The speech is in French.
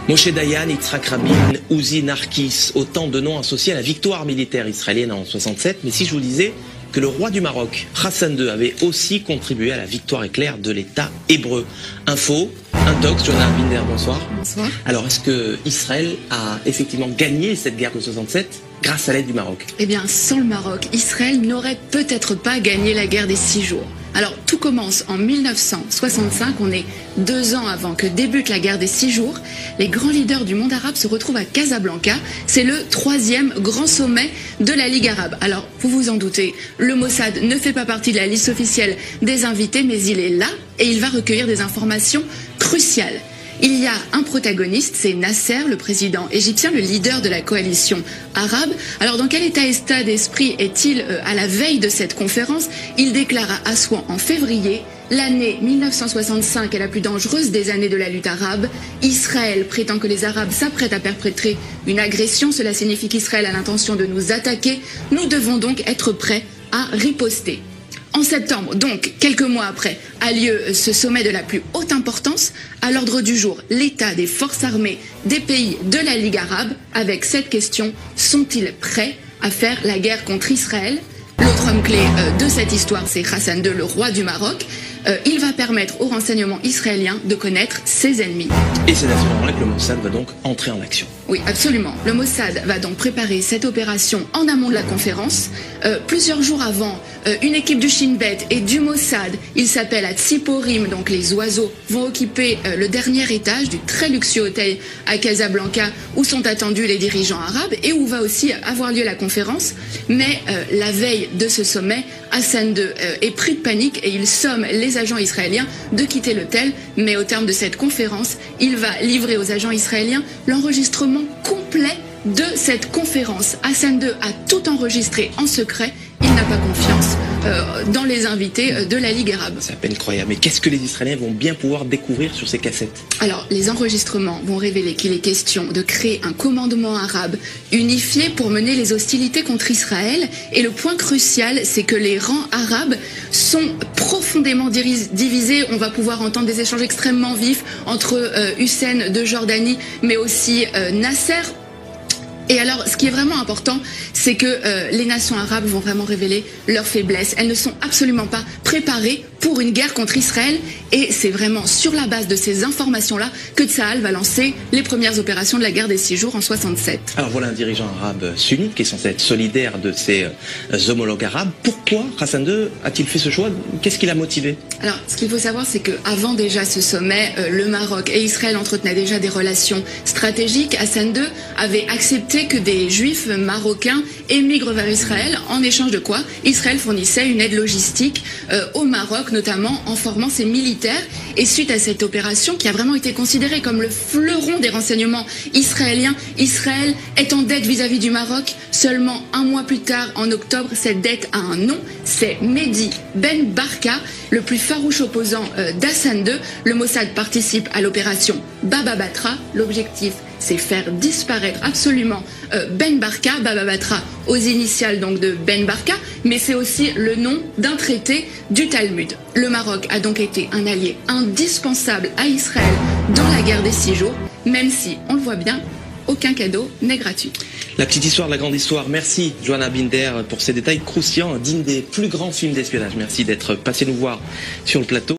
Moshe Dayan, Yitzhak Rabin, Uzi Narkis, autant de noms associés à la victoire militaire israélienne en 67. Mais si je vous disais que le roi du Maroc, Hassan II, avait aussi contribué à la victoire éclair de l'État hébreu. Info, Intox, Jonah Binder, bonsoir. Bonsoir. Alors, est-ce que Israël a effectivement gagné cette guerre de 67 grâce à l'aide du Maroc? Eh bien, sans le Maroc, Israël n'aurait peut-être pas gagné la guerre des 6 jours. Alors, tout commence en 1965, on est 2 ans avant que débute la guerre des 6 jours. Les grands leaders du monde arabe se retrouvent à Casablanca. C'est le 3e grand sommet de la Ligue arabe. Alors, vous vous en doutez, le Mossad ne fait pas partie de la liste officielle des invités, mais il est là et il va recueillir des informations cruciales. Il y a un protagoniste, c'est Nasser, le président égyptien, le leader de la coalition arabe. Alors dans quel état d'esprit est-il à la veille de cette conférence? Il déclare à Assouan en février: l'année 1965 est la plus dangereuse des années de la lutte arabe. Israël prétend que les Arabes s'apprêtent à perpétrer une agression. Cela signifie qu'Israël a l'intention de nous attaquer. Nous devons donc être prêts à riposter. En septembre, donc quelques mois après, a lieu ce sommet de la plus haute importance. À l'ordre du jour, l'état des forces armées des pays de la Ligue arabe, avec cette question: sont-ils prêts à faire la guerre contre Israël? L'autre homme clé de cette histoire, c'est Hassan II, le roi du Maroc. Il va permettre aux renseignements israéliens de connaître ses ennemis. Et c'est à ce moment-là que le Mossad va donc entrer en action. Oui, absolument. Le Mossad va donc préparer cette opération en amont de la conférence. Plusieurs jours avant, une équipe du Shin Bet et du Mossad, il s'appelle à Tsiporim, donc les oiseaux, vont occuper le dernier étage du très luxueux hôtel à Casablanca où sont attendus les dirigeants arabes et où va aussi avoir lieu la conférence. Mais la veille de ce sommet, Hassan II est pris de panique et il somme les agents israéliens de quitter l'hôtel. Mais au terme de cette conférence, il va livrer aux agents israéliens l'enregistrement complet de cette conférence. Hassan II a tout enregistré en secret. Il n'a pas confiance dans les invités de la Ligue arabe. C'est à peine croyable. Mais qu'est-ce que les Israéliens vont bien pouvoir découvrir sur ces cassettes? Alors, les enregistrements vont révéler qu'il est question de créer un commandement arabe unifié pour mener les hostilités contre Israël. Et le point crucial, c'est que les rangs arabes sont profondément divisés. On va pouvoir entendre des échanges extrêmement vifs entre Hussein de Jordanie, mais aussi Nasser. Et alors, ce qui est vraiment important, c'est que les nations arabes vont vraiment révéler leurs faiblesses. Elles ne sont absolument pas préparées pour une guerre contre Israël. Et c'est vraiment sur la base de ces informations-là que Tsahal va lancer les premières opérations de la guerre des 6 jours en 67. Alors voilà un dirigeant arabe sunnite qui est censé être solidaire de ses homologues arabes. Pourquoi Hassan II a-t-il fait ce choix? Qu'est-ce qui l'a motivé? Alors, ce qu'il faut savoir, c'est qu'avant déjà ce sommet, le Maroc et Israël entretenaient déjà des relations stratégiques. Hassan II avait accepté que des juifs marocains émigrent vers Israël, en échange de quoi Israël fournissait une aide logistique au Maroc, notamment en formant ses militaires. Et suite à cette opération, qui a vraiment été considérée comme le fleuron des renseignements israéliens, Israël est en dette vis-à-vis du Maroc. Seulement un mois plus tard, en octobre, cette dette a un nom, c'est Mehdi Ben Barka, le plus farouche opposant d'Hassan II. Le Mossad participe à l'opération Baba Batra. L'objectif, c'est faire disparaître absolument Ben Barka, Baba Batra aux initiales donc de Ben Barka, mais c'est aussi le nom d'un traité du Talmud. Le Maroc a donc été un allié indispensable à Israël dans la guerre des 6 jours, même si, on le voit bien, aucun cadeau n'est gratuit. La petite histoire, la grande histoire. Merci Jonah Binder pour ces détails croustillants, dignes des plus grands films d'espionnage. Merci d'être passé nous voir sur le plateau.